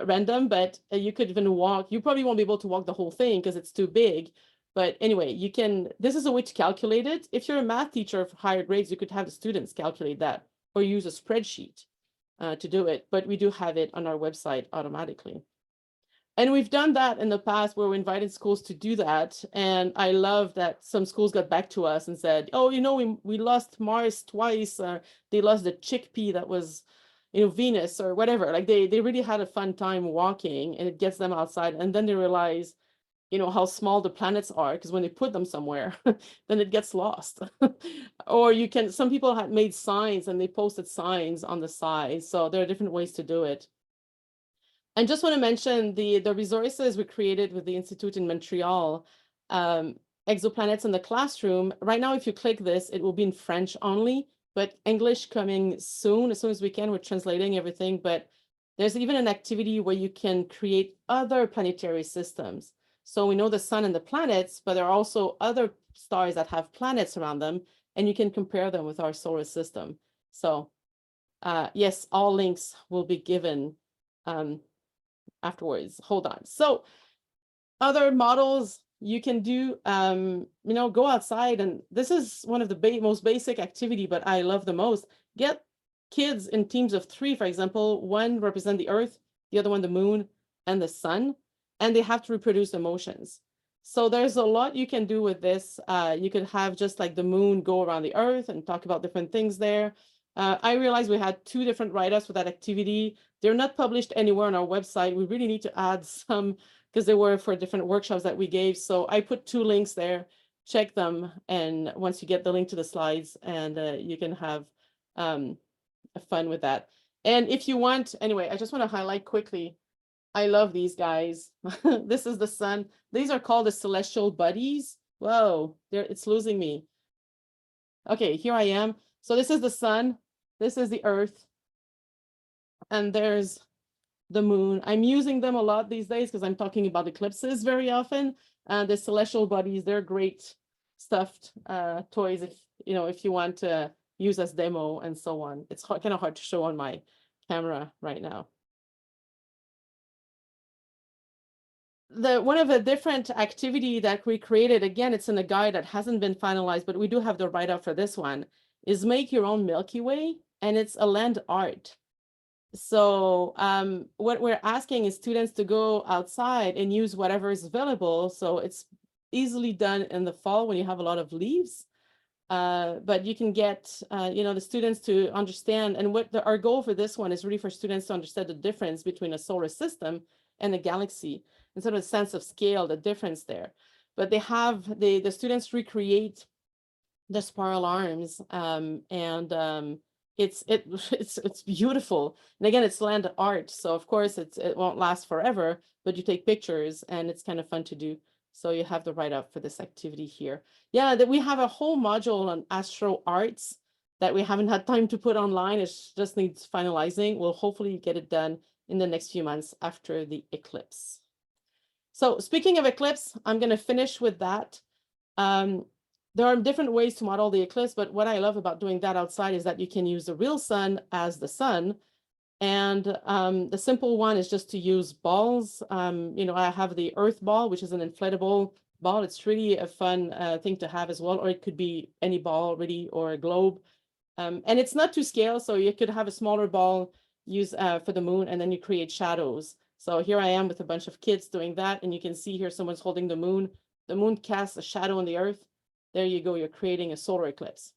random, but you could even walk. You probably won't be able to walk the whole thing because it's too big. But anyway, you can, this is a way to calculate it. If you're a math teacher for higher grades, you could have the students calculate that or use a spreadsheet to do it. But we do have it on our website automatically. And we've done that in the past where we invited schools to do that. And I love that some schools got back to us and said, oh, you know, we lost Mars twice. They lost the chickpea that was, you know, Venus or whatever. Like they really had a fun time walking, and it gets them outside. And then they realize, you know, how small the planets are, because when they put them somewhere, then it gets lost. Or you can, some people had made signs and they posted signs on the side. So there are different ways to do it. And just want to mention the resources we created with the Institute in Montreal, exoplanets in the classroom. Right now, if you click this, it will be in French only, but English coming soon. As soon as we can, we're translating everything. But there's even an activity where you can create other planetary systems. So we know the sun and the planets, but there are also other stars that have planets around them, and you can compare them with our solar system. So yes, all links will be given afterwards. Hold on. So other models you can do, you know, go outside, and this is one of the most basic activity, but I love the most. Get kids in teams of 3, for example, one represent the Earth, the other one the moon and the sun, and they have to reproduce emotions. So there's a lot you can do with this. You could have just like the moon go around the Earth and talk about different things there. I realized we had 2 different write-ups for that activity. They're not published anywhere on our website. We really need to add some because they were for different workshops that we gave. So I put 2 links there, check them. And once you get the link to the slides, and you can have fun with that. And if you want, anyway, I just want to highlight quickly, I love these guys. This is the sun. These are called the celestial buddies. Whoa, it's losing me. Okay, here I am. So this is the sun. This is the Earth. And there's the moon. I'm using them a lot these days because I'm talking about eclipses very often. The celestial buddies, they're great stuffed toys if you want to use as demo and so on. It's kind of hard to show on my camera right now. One of the different activity that we created, again, it's in a guide that hasn't been finalized, but we do have the write-up for this one, is make your own Milky Way, and it's a land art. So what we're asking is students to go outside and use whatever is available. So it's easily done in the fall when you have a lot of leaves. But you can get, the students to understand, and our goal for this one is really for students to understand the difference between a solar system and a galaxy, and sort of a sense of scale, the difference there. But they have, the students recreate the spiral arms, it's beautiful. And again, it's land art. So of course it won't last forever, but you take pictures and it's kind of fun to do. So you have the write-up for this activity here. Yeah, that we have a whole module on astro arts that we haven't had time to put online. It just needs finalizing. We'll hopefully get it done in the next few months after the eclipse. So speaking of eclipse, I'm going to finish with that. There are different ways to model the eclipse, but what I love about doing that outside is that you can use the real sun as the sun. And the simple one is just to use balls. I have the Earth ball, which is an inflatable ball. It's really a fun thing to have as well, or it could be any ball really, or a globe. And it's not to scale, so you could have a smaller ball use for the moon, and then you create shadows. So here I am with a bunch of kids doing that, and you can see here someone's holding the moon. The moon casts a shadow on the Earth. There you go, you're creating a solar eclipse.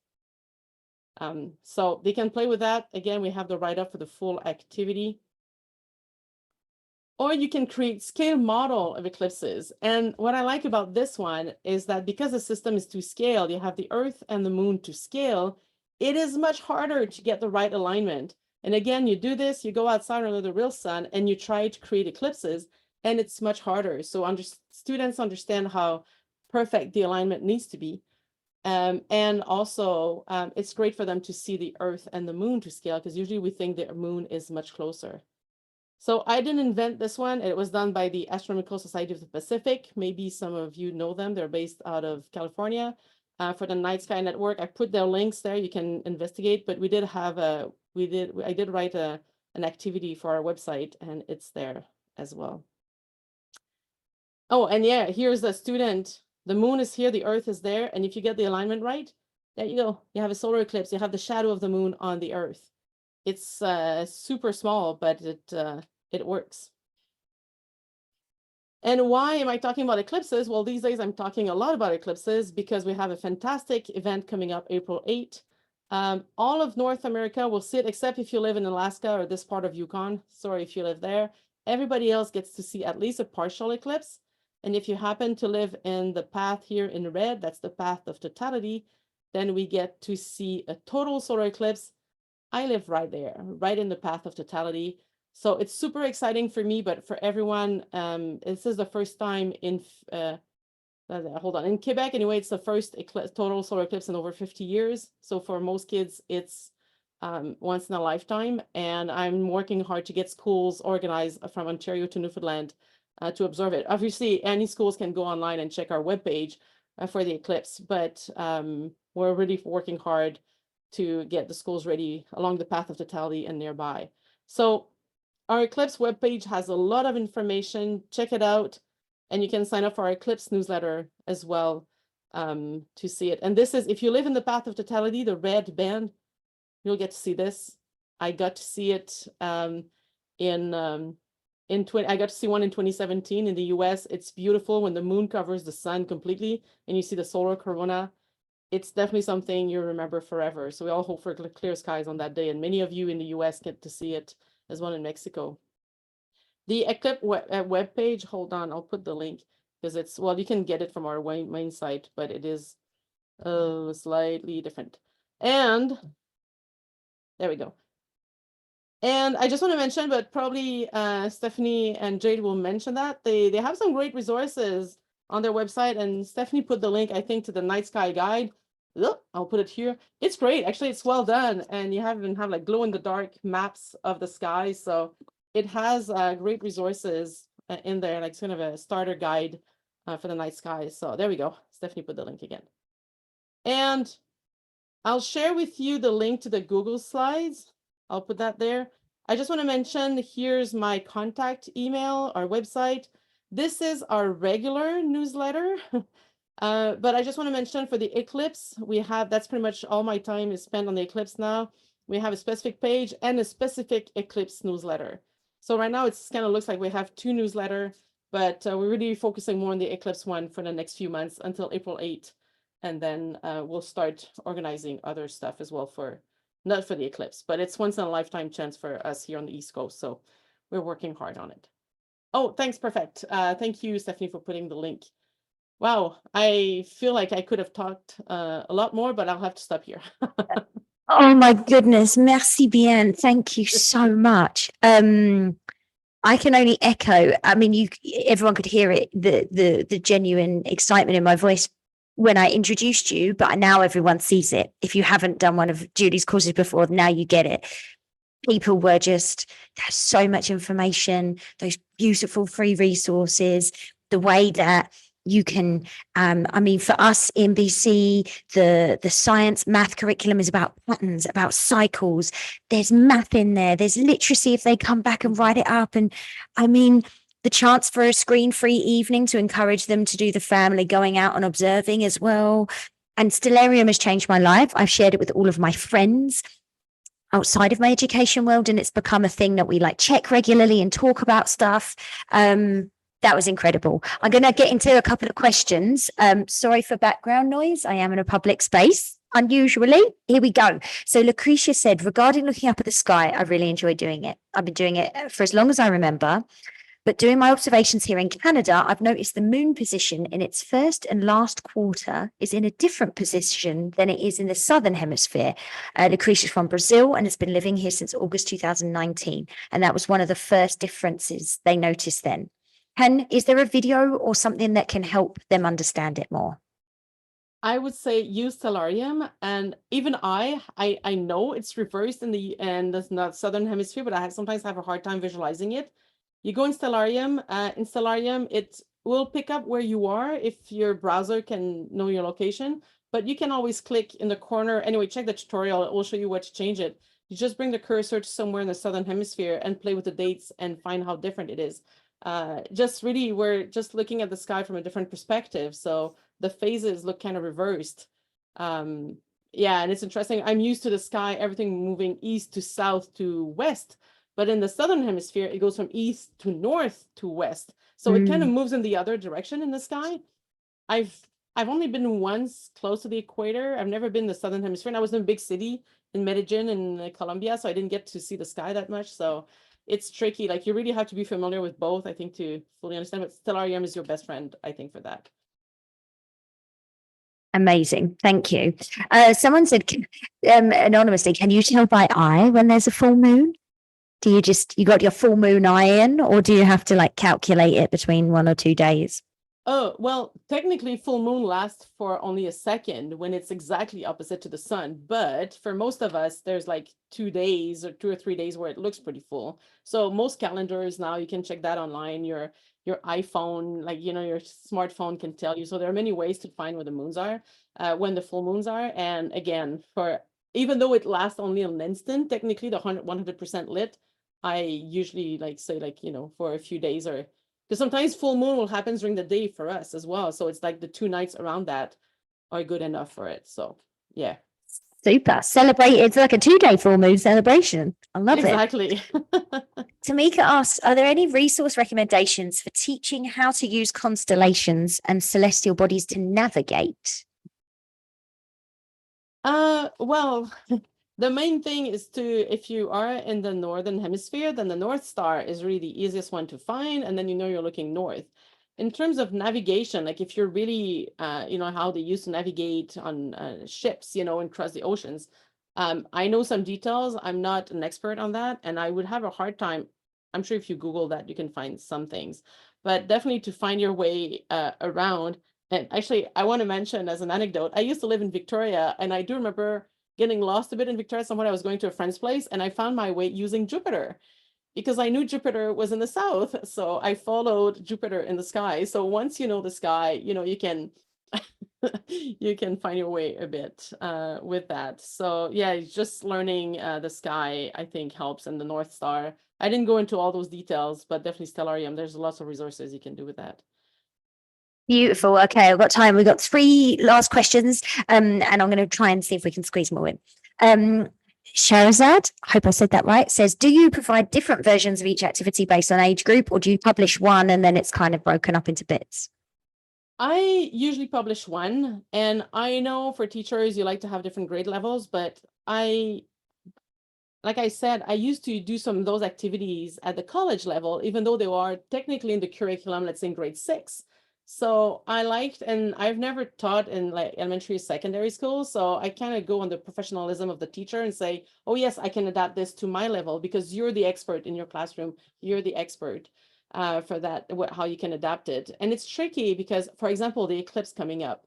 So they can play with that. Again, we have the write-up for the full activity. Or you can create scale model of eclipses. And what I like about this one is that because the system is to scale, you have the Earth and the moon to scale, it is much harder to get the right alignment. And again, you do this, you go outside under the real sun and you try to create eclipses, and it's much harder. So students understand how perfect the alignment needs to be. And also, it's great for them to see the Earth and the moon to scale, because usually we think the moon is much closer. So I didn't invent this one. It was done by the Astronomical Society of the Pacific. Maybe some of you know them. They're based out of California. for the Night Sky Network. I put their links there. You can investigate, but we did have I did write an activity for our website, and it's there as well. Oh, and yeah, here's the student. The moon is here, the earth is there. And if you get the alignment right, there you go. You have a solar eclipse. You have the shadow of the moon on the earth. It's super small, but it works. And why am I talking about eclipses? Well, these days I'm talking a lot about eclipses because we have a fantastic event coming up April 8. All of North America will see it, except if you live in Alaska or this part of Yukon. Sorry if you live there. Everybody else gets to see at least a partial eclipse. And if you happen to live in the path here in red, that's the path of totality, then we get to see a total solar eclipse. I live right there, right in the path of totality. So it's super exciting for me, but for everyone, this is the first time in, in Quebec anyway, it's the first total solar eclipse in over 50 years. So for most kids, it's once in a lifetime. And I'm working hard to get schools organized from Ontario to Newfoundland to observe it. Obviously, any schools can go online and check our webpage for the eclipse, but we're really working hard to get the schools ready along the path of totality and nearby. So our eclipse webpage has a lot of information. Check it out. And you can sign up for our eclipse newsletter as well to see it. And this is, if you live in the path of totality, the red band, you'll get to see this. I got to see it I got to see one in 2017 in the US. It's beautiful when the moon covers the sun completely and you see the solar corona. It's definitely something you remember forever. So we all hope for clear skies on that day. And many of you in the US get to see it as well in Mexico. The eclipse web page, hold on, I'll put the link because it's, well, you can get it from our main site, but it is slightly different. And there we go. And I just want to mention, but probably Stephanie and Jade will mention that they have some great resources on their website, and Stephanie put the link, I think, to the Night Sky Guide. Look, I'll put it here. It's great. Actually, it's well done. And you even have like glow in the dark maps of the sky. So it has great resources in there, like kind of a starter guide for the night sky. So there we go. Stephanie put the link again. And I'll share with you the link to the Google Slides. I'll put that there. I just want to mention, here's my contact email, our website. This is our regular newsletter. But I just want to mention for the eclipse, we have, that's pretty much all my time is spent on the eclipse now. We have a specific page and a specific eclipse newsletter. So right now it's kind of looks like we have two newsletters, but we're really focusing more on the eclipse one for the next few months until April 8th. And then we'll start organizing other stuff as well for, not for the eclipse, but it's once in a lifetime chance for us here on the East Coast. So we're working hard on it. Oh, thanks. Perfect. Thank you, Stephanie, for putting the link. Wow, I feel like I could have talked a lot more, but I'll have to stop here. Oh my goodness, merci bien. Thank you so much. I can only echo. I mean, everyone could hear it, the genuine excitement in my voice when I introduced you, but now everyone sees it. If you haven't done one of Julie's courses before, now you get it. People were just, there's so much information, those beautiful free resources, the way that you can, I mean, for us in BC, the science math curriculum is about patterns, about cycles. There's math in there. There's literacy if they come back and write it up. And I mean, the chance for a screen-free evening to encourage them to do the family going out and observing as well. And Stellarium has changed my life. I've shared it with all of my friends outside of my education world, and it's become a thing that we like check regularly and talk about stuff. That was incredible. I'm going to get into a couple of questions. Sorry for background noise. I am in a public space. Unusually, here we go. So Lucretia said, regarding looking up at the sky, I really enjoy doing it. I've been doing it for as long as I remember. But doing my observations here in Canada, I've noticed the moon position in its first and last quarter is in a different position than it is in the southern hemisphere. Lucretia's from Brazil and has been living here since August 2019. And that was one of the first differences they noticed then. Is there a video or something that can help them understand it more? I would say use Stellarium, and even I know it's reversed in the southern hemisphere, but I sometimes have a hard time visualizing it. You go in Stellarium. In Stellarium, it will pick up where you are if your browser can know your location. but you can always click in the corner. Anyway, check the tutorial. It will show you what to change it. You just bring the cursor to somewhere in the southern hemisphere and play with the dates and find how different it is. Just really, we're just looking at the sky from a different perspective. So the phases look kind of reversed. Yeah, and it's interesting. I'm used to the sky, everything moving east to south to west. But in the southern hemisphere, it goes from east to north to west. So it kind of moves in the other direction in the sky. I've only been once close to the equator. I've never been in the southern hemisphere. And I was in a big city in Medellin in Colombia, so I didn't get to see the sky that much. So it's tricky. Like you really have to be familiar with both, I think, to fully understand. But Stellarium is your best friend, I think, for that. Amazing. Thank you. Someone said, anonymously, can you tell by eye when there's a full moon? Do you got your full moon eye in, or do you have to like calculate it between 1 or 2 days? Oh, well, technically full moon lasts for only a second when it's exactly opposite to the sun. But for most of us, there's like 2 days or 2 or 3 days where it looks pretty full. So most calendars now, you can check that online. Your iPhone, like, your smartphone can tell you. So there are many ways to find where the moons are, when the full moons are. And again, even though it lasts only an instant, technically the 100% lit, I usually say for a few days, or because sometimes full moon will happen during the day for us as well. So it's like the 2 nights around that are good enough for it. So yeah. Super. Celebrate. It's like a 2-day full moon celebration. I love it. Exactly. Tamika asks, are there any resource recommendations for teaching how to use constellations and celestial bodies to navigate? Well, the main thing is if you are in the northern hemisphere, then the North Star is really the easiest one to find, and then you're looking north. In terms of navigation, like if you're really, how they used to navigate on ships, and cross the oceans, I know some details. I'm not an expert on that, and I would have a hard time. I'm sure if you Google that, you can find some things, but definitely to find your way around. And actually, I want to mention as an anecdote, I used to live in Victoria, and I do remember getting lost a bit in Victoria. Somewhere I was going to a friend's place, and I found my way using Jupiter because I knew Jupiter was in the south. So I followed Jupiter in the sky. So once you know the sky, you can you can find your way a bit with that. So yeah, just learning the sky, I think, helps, and the North Star. I didn't go into all those details, but definitely Stellarium. There's lots of resources you can do with that. Beautiful. Okay, I've got time. We've got 3 last questions, and I'm going to try and see if we can squeeze more in. Shahrazad, I hope I said that right, says, do you provide different versions of each activity based on age group, or do you publish one and then it's kind of broken up into bits? I usually publish one, and I know for teachers, you like to have different grade levels, but like I said, I used to do some of those activities at the college level, even though they are technically in the curriculum, let's say in grade 6. So I liked, and I've never taught in like elementary or secondary school. So I kind of go on the professionalism of the teacher and say, oh yes, I can adapt this to my level because you're the expert in your classroom. You're the expert for that, how you can adapt it. And it's tricky because, for example, the eclipse coming up,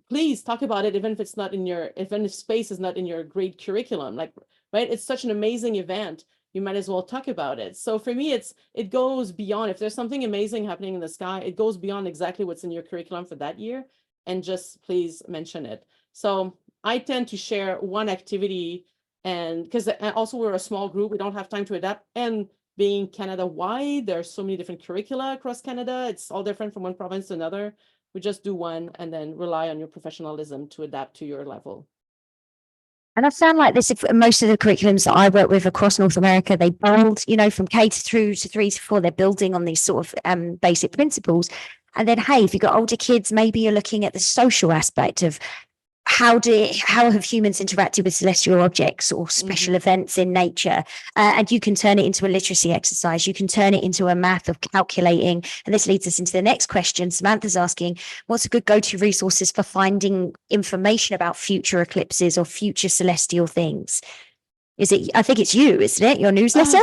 please talk about it, even if it's not in even if space is not in your grade curriculum, right? It's such an amazing event. You might as well talk about it. So for me, it goes beyond. If there's something amazing happening in the sky, it goes beyond exactly what's in your curriculum for that year, and just please mention it. So I tend to share one activity, and because also we're a small group, we don't have time to adapt. And being Canada-wide, there are so many different curricula across Canada. It's all different from one province to another. We just do one and then rely on your professionalism to adapt to your level. And I found like this, if most of the curriculums that I work with across North America, they build, from K to 3 to 4, they're building on these sort of basic principles. And then, hey, if you've got older kids, maybe you're looking at the social aspect of how have humans interacted with celestial objects or special events in nature, and you can turn it into a literacy exercise. You can turn it into a math of calculating. And this leads us into the next question. Samantha's asking, what's a good go-to resources for finding information about future eclipses or future celestial things? I think it's you, isn't it? Your newsletter?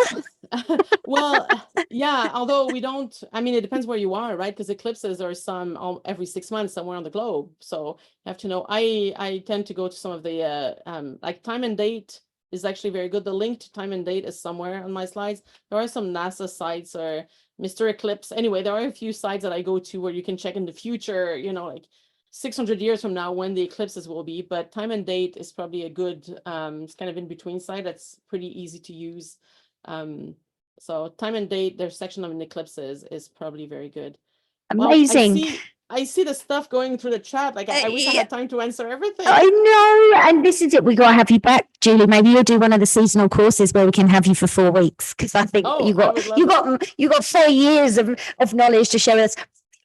Well, yeah, although we don't, it depends where you are, right? Because eclipses are some every 6 months somewhere on the globe. So you have to know, I tend to go to some of the, like Time and Date is actually very good. The link to Time and Date is somewhere on my slides. There are some NASA sites or Mr. Eclipse. Anyway, there are a few sites that I go to where you can check in the future, 600 years from now when the eclipses will be, but time and date is probably a good it's kind of in between site that's pretty easy to use. So time and date, their section on eclipses is probably very good. Wow, Amazing. I see the stuff going through the chat. Like I wish I had time to answer everything. I know, and this is it. We got to have you back, Julie. Maybe you'll do one of the seasonal courses where we can have you for 4 weeks, because I think Oh, you I would love got 4 years of knowledge to share with us.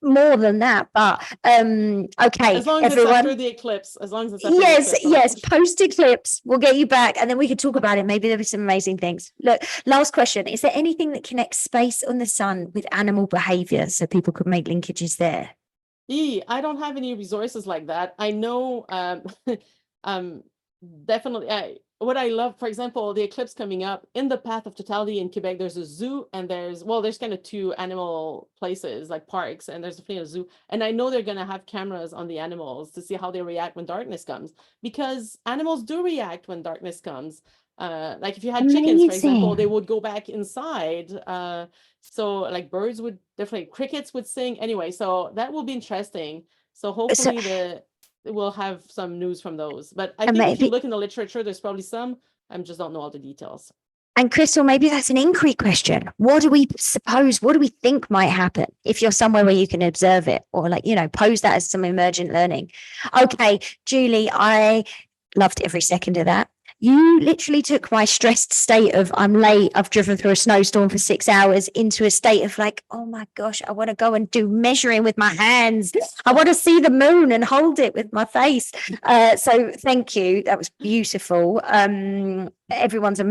More than that, but okay, As long as it's everyone. after the eclipse, as long as it's after the Yes, eclipse, yes. Post eclipse, we'll get you back, and then we could talk about it. Maybe there'll be some amazing things. Look, last question: is there anything that connects space on the sun with animal behavior, so people could make linkages there? I don't have any resources like that. I know, definitely. What I love, for example, the eclipse coming up in the Path of Totality in Quebec, there's a zoo and there's kind of 2 animal places like parks, and there's definitely a zoo. And I know they're going to have cameras on the animals to see how they react when darkness comes, because animals do react when darkness comes. Like if you had chickens, for example, they Amazing. would go back inside. So like birds would definitely, crickets would sing anyway. So that will be interesting. So hopefully we'll have some news from those. But I think if you look in the literature, there's probably some. I just don't know all the details. And Crystal, maybe that's an inquiry question. What do we think might happen if you're somewhere where you can observe it, or pose that as some emergent learning? Okay, Julie, I loved every second of that. You literally took my stressed state of I'm late, I've driven through a snowstorm for 6 hours, into a state of like, oh my gosh, I want to go and do measuring with my hands. I want to see the moon and hold it with my face. So thank you. That was beautiful. Everyone's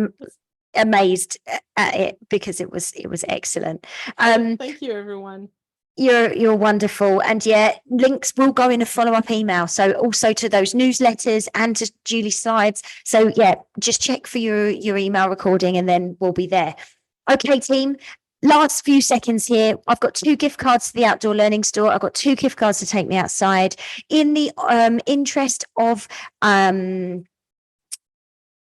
amazed at it because it was excellent. Thank you, everyone. You're wonderful, and links will go in a follow-up email, so also to those newsletters and to Julie's slides. So just check for your email recording, and then we'll be there. Okay, team, last few seconds here. I've got 2 gift cards to the Outdoor Learning Store. I've got 2 gift cards to take me outside. In the interest of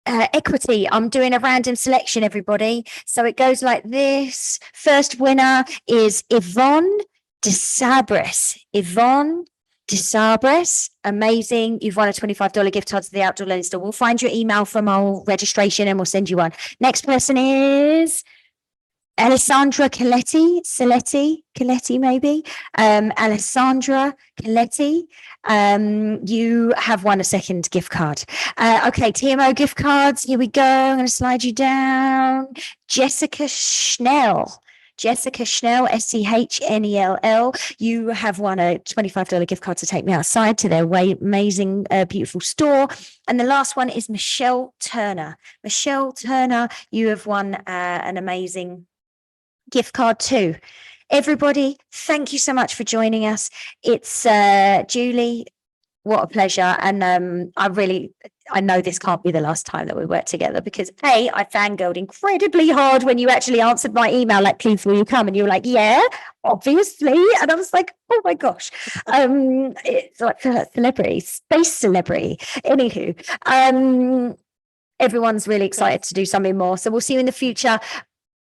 equity, I'm doing a random selection, everybody. So it goes like this. First winner is Yvonne Desabres. Yvonne Desabres, amazing. You've won a $25 gift card to the Outdoor Learning Store. We'll find your email from our registration and we'll send you one. Next person is Alessandra Coletti maybe. Alessandra Coletti, you have won a second gift card. Okay, TMO gift cards. Here we go. I'm going to slide you down. Jessica Schnell, SCHNELL. You have won a $25 gift card to take me outside to their amazing, beautiful store. And the last one is Michelle Turner. Michelle Turner, you have won an amazing gift card too. Everybody, thank you so much for joining us. It's Julie, what a pleasure. And I know this can't be the last time that we work together, because I fangirled incredibly hard when you actually answered my email, like, please will you come? And you were like, yeah, obviously. And I was like, oh my gosh. It's like celebrity, space celebrity. Anywho, everyone's really excited to do something more. So we'll see you in the future.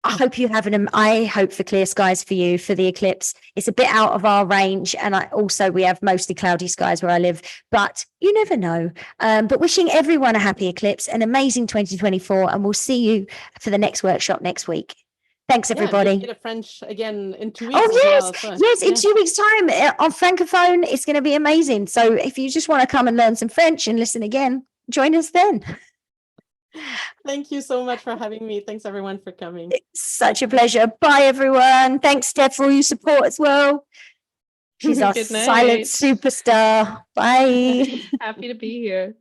I hope you have I hope for clear skies for you for the eclipse. It's a bit out of our range, and we have mostly cloudy skies where I live, but you never know. But wishing everyone a happy eclipse, an amazing 2024, and we'll see you for the next workshop next week. Thanks, everybody. Get a French again in 2 weeks. Oh yes, yes, in 2 weeks' time on Francophone, it's going to be amazing. So if you just want to come and learn some French and listen again, join us then. Thank you so much for having me. Thanks everyone for coming. It's such a pleasure. Bye everyone. Thanks, Steph, for all your support as well. She's our silent superstar. Bye. Happy to be here.